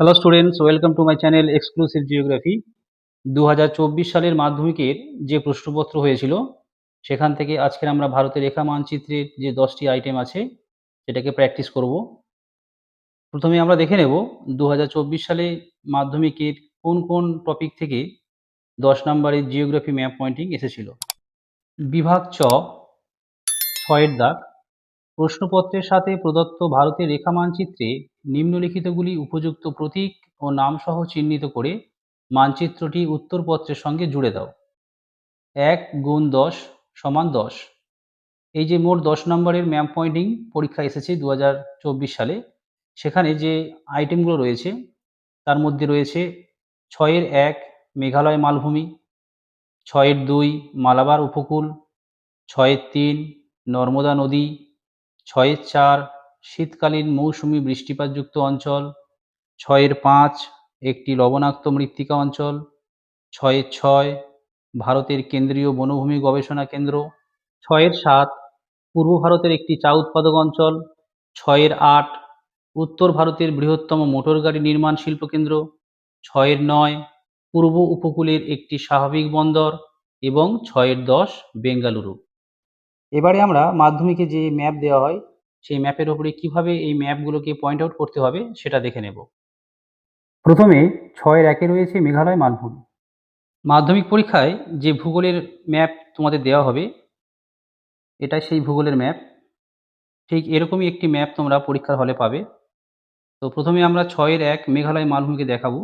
Hello students, welcome to my channel exclusive geography. 2024 সালের মাধ্যমিকের যে প্রশ্নপত্র হয়েছিল সেখান থেকে আজকের আমরা ভারতের রেখা মানচিত্রের যে 10টি আইটেম আছে সেটাকে প্র্যাকটিস করব। প্রথমে আমরা দেখে নেব 2024 সালে মাধ্যমিকের কোন কোন টপিক থেকে 10 নম্বরের জিওগ্রাফি ম্যাপ পয়েন্টিং এসেছিল। বিভাগ 6-এর দাগ, প্রশ্নপত্রের সাথে প্রদত্ত ভারতের রেখা মানচিত্রে নিম্নলিখিতগুলি উপযুক্ত প্রতীক ও নামসহ চিহ্নিত করে মানচিত্রটি উত্তরপত্রের সঙ্গে জুড়ে দাও। 1 × 10 = 10। এই যে মোট 10 নম্বরের ম্যাপ পয়েন্টিং পরীক্ষা এসেছে 2024 সালে, সেখানে যে আইটেমগুলো রয়েছে তার মধ্যে রয়েছে 6-1 মেঘালয় মালভূমি, 6-2 মালাবার উপকূল, 6-3 নর্মদা নদী, 6-4 শীতকালীন মৌসুমি বৃষ্টিপাতযুক্ত অঞ্চল, 6-5 একটি লবণাক্ত মৃত্তিকা অঞ্চল, 6-6 ভারতের কেন্দ্রীয় বনভূমি গবেষণা কেন্দ্র, 6-7 পূর্ব ভারতের একটি চা উৎপাদক অঞ্চল, 6-8 উত্তর ভারতের বৃহত্তম মোটর গাড়ি নির্মাণ শিল্পকেন্দ্র, 6-9 পূর্ব উপকূলের একটি স্বাভাবিক বন্দর এবং 6-10 বেঙ্গালুরু। এবারে আমরা মাধ্যমিকে যে ম্যাপ দেওয়া হয় সেই ম্যাপের ওপরে কিভাবে এই ম্যাপগুলোকে পয়েন্ট আউট করতে হবে সেটা দেখে নেব। প্রথমে 6-1 রয়েছে মেঘালয় মালভূমি। মাধ্যমিক পরীক্ষায় যে ভূগোলের ম্যাপ তোমাদের দেওয়া হবে এটাই সেই ভূগোলের ম্যাপ। ঠিক এরকমই একটি ম্যাপ তোমরা পরীক্ষার হলে পাবে। তো প্রথমে আমরা 6-1 মেঘালয় মালভূমিকে দেখাবো।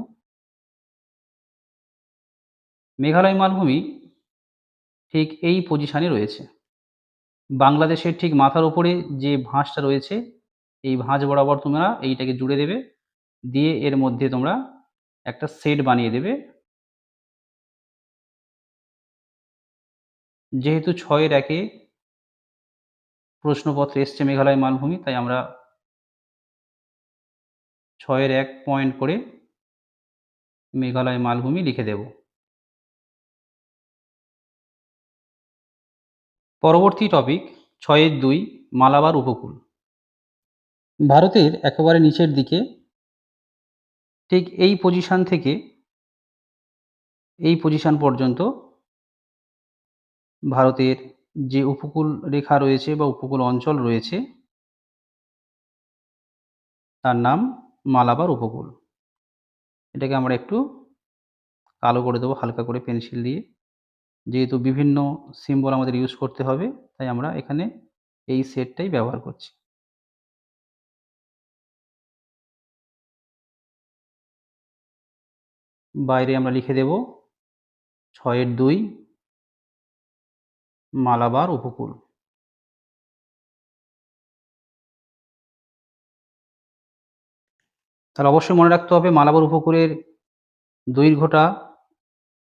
মেঘালয় মালভূমি ঠিক এই পজিশনে রয়েছে। বাংলাদেশের ঠিক মাথার উপরে যে ভাঁজটা রয়েছে এই ভাঁজ বরাবর তোমরা এইটাকে জুড়ে দেবে, দিয়ে এর মধ্যে তোমরা একটা সেট বানিয়ে দেবে। যেহেতু 6-1 প্রশ্নপত্রে এসছে মেঘালয় মালভূমি, তাই আমরা 6-1 পয়েন্ট করে মেঘালয় মালভূমি লিখে দেব। পরবর্তী টপিক 6-2 মালাবার উপকূল। ভারতের একেবারে নিচের দিকে ঠিক এই পজিশন থেকে এই পজিশন পর্যন্ত ভারতের যে উপকূল রেখা রয়েছে বা উপকূল অঞ্চল রয়েছে তার নাম মালাবার উপকূল। এটাকে আমরা একটু কালো করে দেবো হালকা করে পেন্সিল দিয়ে। যেহেতু বিভিন্ন সিম্বল আমাদের ইউজ করতে হবে তাই আমরা এখানে এই সেটটাই ব্যবহার করছি। বাইরে আমরা লিখে দেব 6-2 মালাবার উপকূল। তাহলে অবশ্যই মনে রাখতে হবে মালাবার উপকূলের দৈর্ঘ্যটা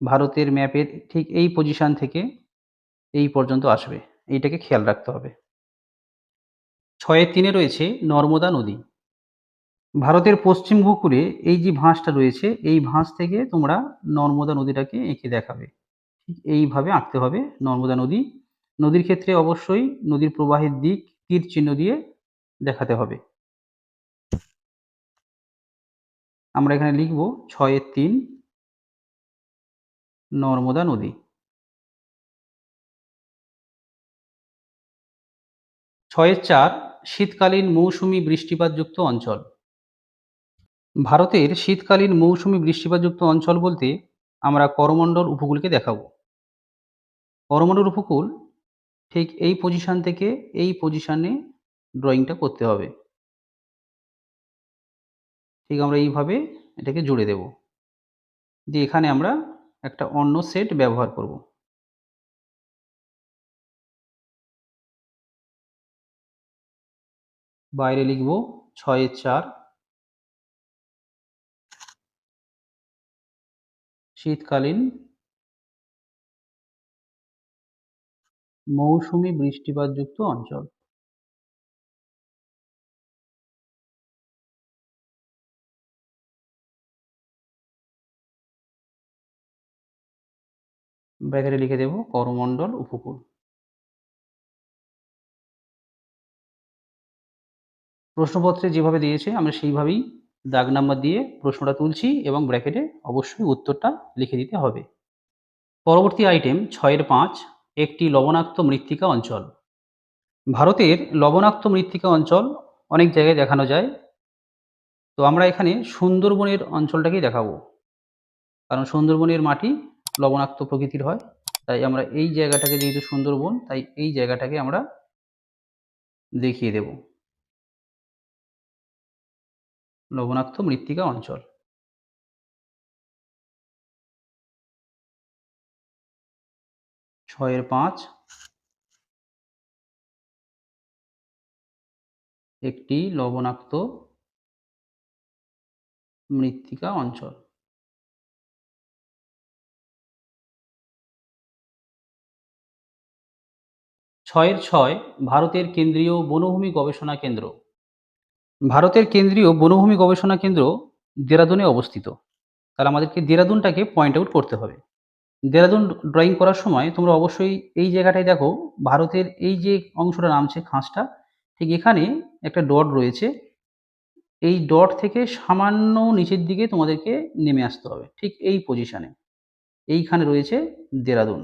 ভারতের ম্যাপের ঠিক এই পজিশন থেকে এই পর্যন্ত আসবে, এইটাকে খেয়াল রাখতে হবে। 6-3 রয়েছে নর্মদা নদী। ভারতের পশ্চিম উপকূলে এই যে ভাঁজটা রয়েছে এই ভাঁজ থেকে তোমরা নর্মদা নদীটাকে এঁকে দেখাবে। ঠিক এইভাবে আঁকতে হবে নর্মদা নদী। নদীর ক্ষেত্রে অবশ্যই নদীর প্রবাহের দিক তীর চিহ্ন দিয়ে দেখাতে হবে। আমরা এখানে লিখব 6-3 নর্মদা নদী। 6-4 শীতকালীন মৌসুমি বৃষ্টিপাতযুক্ত অঞ্চল। ভারতের শীতকালীন মৌসুমি বৃষ্টিপাতযুক্ত অঞ্চল বলতে আমরা করমণ্ডল উপকূলকে দেখাবো। করমণ্ডল উপকূল ঠিক এই পজিশন থেকে এই পজিশনে ড্রয়িংটা করতে হবে। ঠিক আমরা এইভাবে এটাকে জুড়ে দেব, দিয়ে এখানে আমরা একটা অন্য সেট ব্যবহার করব। বাইরে লিখব 6-4 শীতকালীন মৌসুমি বৃষ্টিপাতযুক্ত অঞ্চল। ব্র্যাকেটে লিখে দেব করমণ্ডল উপকূল। প্রশ্নপত্রে যেভাবে দিয়েছে আমরা সেইভাবেই দাগ নাম্বার দিয়ে প্রশ্নটা তুলছি এবং ব্র্যাকেটে অবশ্যই উত্তরটা লিখে দিতে হবে। পরবর্তী আইটেম 6-5 একটি লবণাক্ত মৃত্তিকা অঞ্চল। ভারতের লবণাক্ত মৃত্তিকা অঞ্চল অনেক জায়গায় দেখানো যায়। তো আমরা এখানে সুন্দরবনের অঞ্চলটাকেই দেখাবো। কারণ সুন্দরবনের মাটি লবণাক্ত প্রকৃতির হয়। তাই আমরা এই জায়গাটাকে যেহেতু সুন্দরবন, তাই এই জায়গাটাকে আমরা দেখিয়ে দেব। লবণাক্ত মৃত্তিকা অঞ্চল। 6-5 একটি লবণাক্ত মৃত্তিকা অঞ্চল। 6-6 ভারতের কেন্দ্রীয় বনভূমি গবেষণা কেন্দ্র। ভারতের কেন্দ্রীয় বনভূমি গবেষণা কেন্দ্র দেরাদুনে অবস্থিত। তাহলে আমাদেরকে দেরাদুনটাকে পয়েন্ট আউট করতে হবে। দেরাদুন ড্রয়িং করার সময় তোমরা অবশ্যই এই জায়গাটায় দেখো, ভারতের এই যে অংশটা নামছে খাঁজটা, ঠিক এখানে একটা ডট রয়েছে। এই ডট থেকে সামান্য নিচের দিকে তোমাদেরকে নেমে আসতে হবে। ঠিক এই পজিশনে। এইখানে রয়েছে দেরাদুন।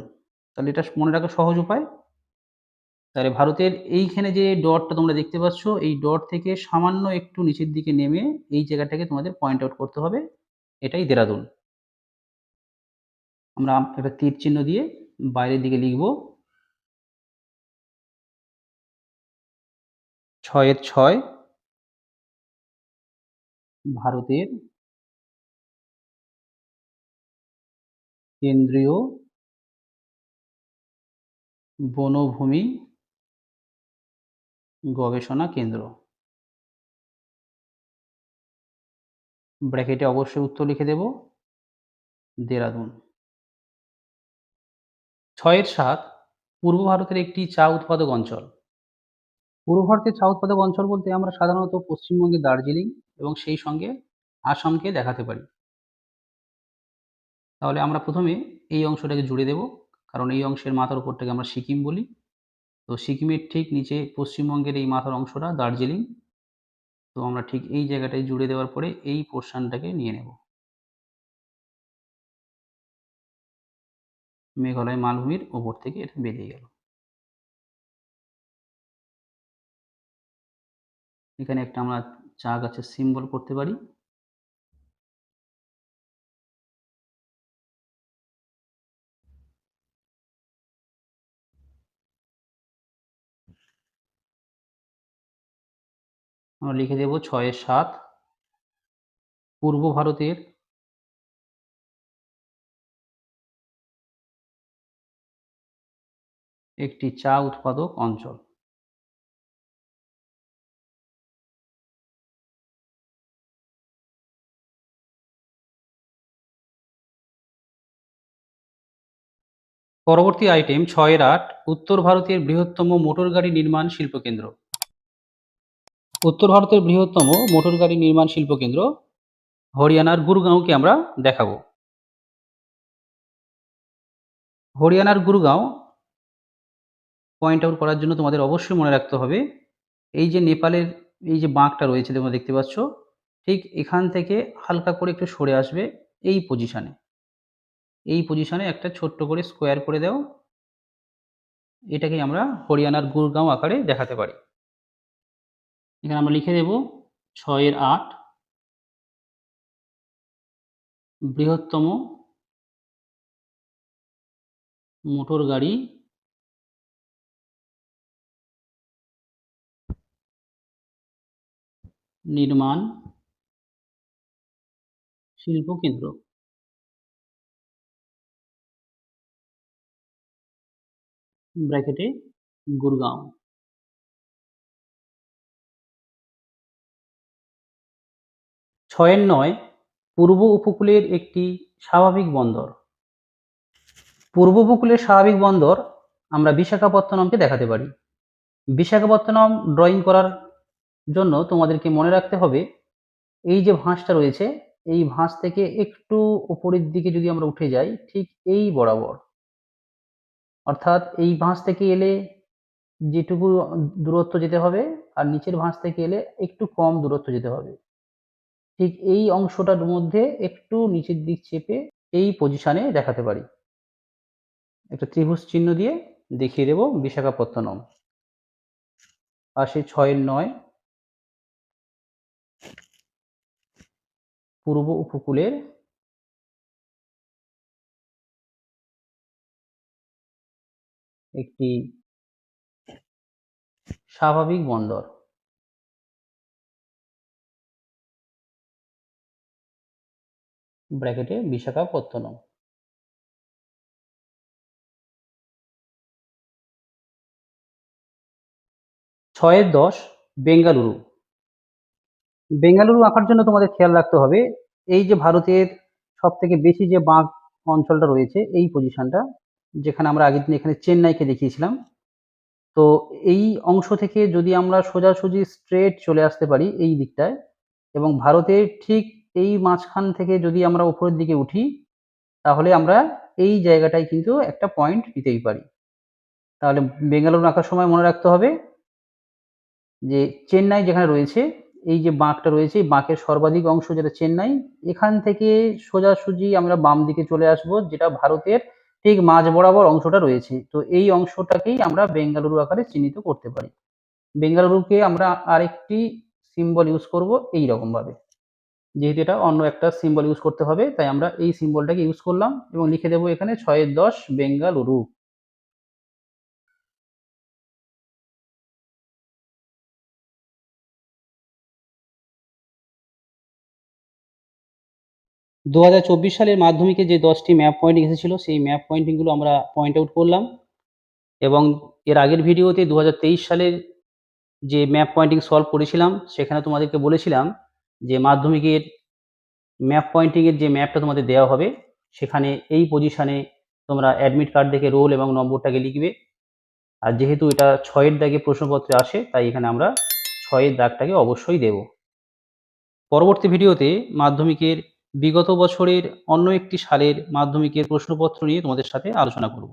তাহলে এটা মনে রাখার সহজ উপায়। তাহলে ভারতের এইখানে যে ডটটা তোমরা দেখতে পাচ্ছ, এই ডট থেকে সামান্য একটু নিচের দিকে নেমে এই জায়গাটাকে তোমাদের পয়েন্ট আউট করতে হবে। এটাই দেরাদুন। আমরা একটা তীর চিহ্ন দিয়ে বাইরের দিকে লিখব। 6-6 ভারতের কেন্দ্রীয় বনভূমি গবেষণা কেন্দ্র। ব্র্যাকেটে অবশ্যই উত্তর লিখে দেব, দেরাদুন। 6-7 পূর্ব ভারতের একটি চা উৎপাদক অঞ্চল। পূর্ব ভারতের চা উৎপাদক অঞ্চল বলতে আমরা সাধারণত পশ্চিমবঙ্গের দার্জিলিং এবং সেই সঙ্গে আসামকে দেখাতে পারি। তাহলে আমরা প্রথমে এই অংশটাকে জুড়ে দেব, কারণ এই অংশের মাথার উপরটাকে আমরা সিকিম বলি। তো সিকিমের ঠিক নিচে পশ্চিমবঙ্গের এই মাথার অংশটা দার্জিলিং। তো আমরা ঠিক এই জায়গাটায় জুড়ে দেওয়ার পরে এই পোর্শনটাকে নিয়ে নেব। মেঘালয় মালভূমির ওপর থেকে এটা বেরিয়ে গেল। এখানে একটা আমরা চা গাছের সিম্বল করতে পারি। আমরা লিখে দেব 6-7 পূর্ব ভারতের একটি চা উৎপাদক অঞ্চল। পরবর্তী আইটেম 6-8 উত্তর ভারতের বৃহত্তম মোটর গাড়ি নির্মাণ শিল্পকেন্দ্র। উত্তর ভারতের বৃহত্তম মোটর গাড়ি নির্মাণ শিল্পকেন্দ্র হরিয়ানার গুরগাঁওকে আমরা দেখাবো। হরিয়ানার গুরগাঁও পয়েন্ট আউট করার জন্য তোমাদের অবশ্যই মনে রাখতে হবে, এই যে নেপালের এই যে বাঁকটা রয়েছে তোমরা দেখতে পাচ্ছ, ঠিক এখান থেকে হালকা করে একটু সরে আসবে এই পজিশনে। এই পজিশনে একটা ছোট্ট করে স্কোয়ার করে দাও। এটাকেই আমরা হরিয়ানার গুরগাঁও আকারে দেখাতে পারি। এখানে আমরা লিখে দেব 6-8 বৃহত্তম মোটর গাড়ি নির্মাণ শিল্প কেন্দ্র। ব্র্যাকেটে গুরগাঁও। 6-9 পূর্ব উপকূলের একটি স্বাভাবিক বন্দর। পূর্ব উপকূলের স্বাভাবিক বন্দর আমরা বিশাখাপত্তনমকে দেখাতে পারি। বিশাখাপত্তনম ড্রয়িং করার জন্য তোমাদেরকে মনে রাখতে হবে, এই যে ভাঁজটা রয়েছে, এই ভাঁজ থেকে একটু উপরের দিকে যদি আমরা উঠে যাই, ঠিক এই বরাবর, অর্থাৎ এই ভাঁজ থেকে এলে যেটুকু দূরত্ব যেতে হবে আর নিচের ভাঁজ থেকে এলে একটু কম দূরত্ব যেতে হবে। ঠিক এই অংশটার মধ্যে একটু নিচের দিক চেপে এই পজিশনে দেখাতে পারি। একটা ত্রিভুজ চিহ্ন দিয়ে দেখিয়ে দেব বিশাখাপত্তনম। আর সেই ৬ এর ৯ পূর্ব উপকূলের একটি স্বাভাবিক বন্দর। ব্র্যাকেটে বিশাখাপত্তনম। ৬ এর ১০ বেঙ্গালুরু। বেঙ্গালুরু আঁকার জন্য তোমাদের খেয়াল রাখতে হবে, এই যে ভারতের সবথেকে বেশি যে বাঁক অঞ্চলটা রয়েছে এই পজিশনটা, যেখানে আমরা আগের দিন এখানে চেন্নাইকে দেখিয়েছিলাম। তো এই অংশ থেকে যদি আমরা সোজাসুজি স্ট্রেট চলে আসতে পারি এই দিকটায়, এবং ভারতের ঠিক এই মাঝখান থেকে যদি আমরা উপরের দিকে উঠি, তাহলে আমরা এই জায়গাটায় কিন্তু একটা পয়েন্ট নিতেই পারি। তাহলে বেঙ্গালুরু আঁকার সময় মনে রাখতে হবে যে চেন্নাই যেখানে রয়েছে, এই যে বাঁকটা রয়েছে, এই বাঁকের সর্বাধিক অংশ যেটা চেন্নাই, এখান থেকে সোজাসুজি আমরা বাম দিকে চলে আসবো, যেটা ভারতের ঠিক মাঝ বরাবর অংশটা রয়েছে। তো এই অংশটাকেই আমরা বেঙ্গালুরু আকারে চিহ্নিত করতে পারি। বেঙ্গালুরুকে আমরা আরেকটি সিম্বল ইউজ করব এইরকম ভাবে। যেহেতু এটা অন্য একটা সিম্বল ইউজ করতে হবে, তাই আমরা এই সিম্বলটাকে ইউজ করলাম এবং লিখে দেবো এখানে ৬ এর ১০ বেঙ্গালুরু। ২০২৪ সালের মাধ্যমিকে যে ১০টি ম্যাপ পয়েন্টিং এসেছিল, সেই ম্যাপ পয়েন্টিং গুলো আমরা পয়েন্ট আউট করলাম এবং এর আগের ভিডিওতে ২০২৩ সালের যে ম্যাপ পয়েন্টিং সলভ করেছিলাম, সেখানে তোমাদেরকে বলেছিলাম যে মাধ্যমিকের ম্যাপ পয়েন্টিং এর যে ম্যাপটা তোমাদের দেওয়া হবে, সেখানে এই পজিশনে তোমরা অ্যাডমিট কার্ড দেখে রোল এবং নম্বরটাকে লিখবে। আর যেহেতু এটা ৬ এর দাগে প্রশ্নপত্রে আসে, তাই এখানে আমরা ৬ এর দাগটাকে অবশ্যই দেব। পরবর্তী ভিডিওতে মাধ্যমিকের বিগত বছরের অন্য একটি সালের মাধ্যমিকের প্রশ্নপত্র নিয়ে তোমাদের সাথে আলোচনা করব।